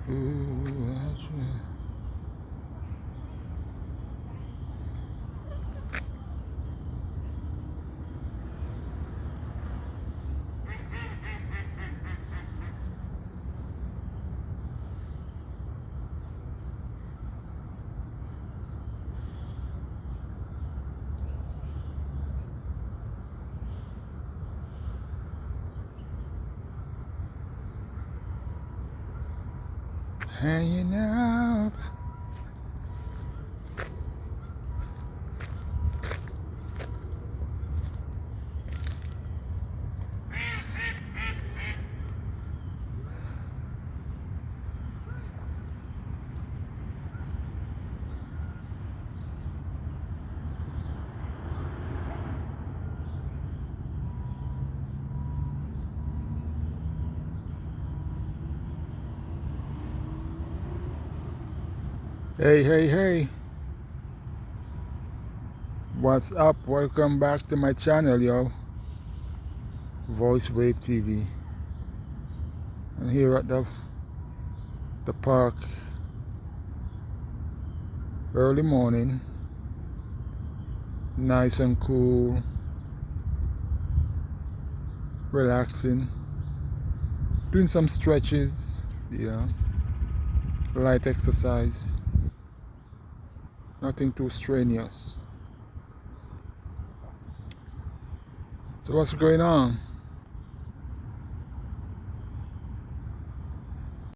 Ooh, that's right. Hanging out. Hey, hey, hey. What's up? Welcome back to my channel, yo. Voice Wave TV. I'm here at the park. Early morning. Nice and cool. Relaxing. Doing some stretches. Yeah. Light exercise. Nothing too strenuous. So what's going on?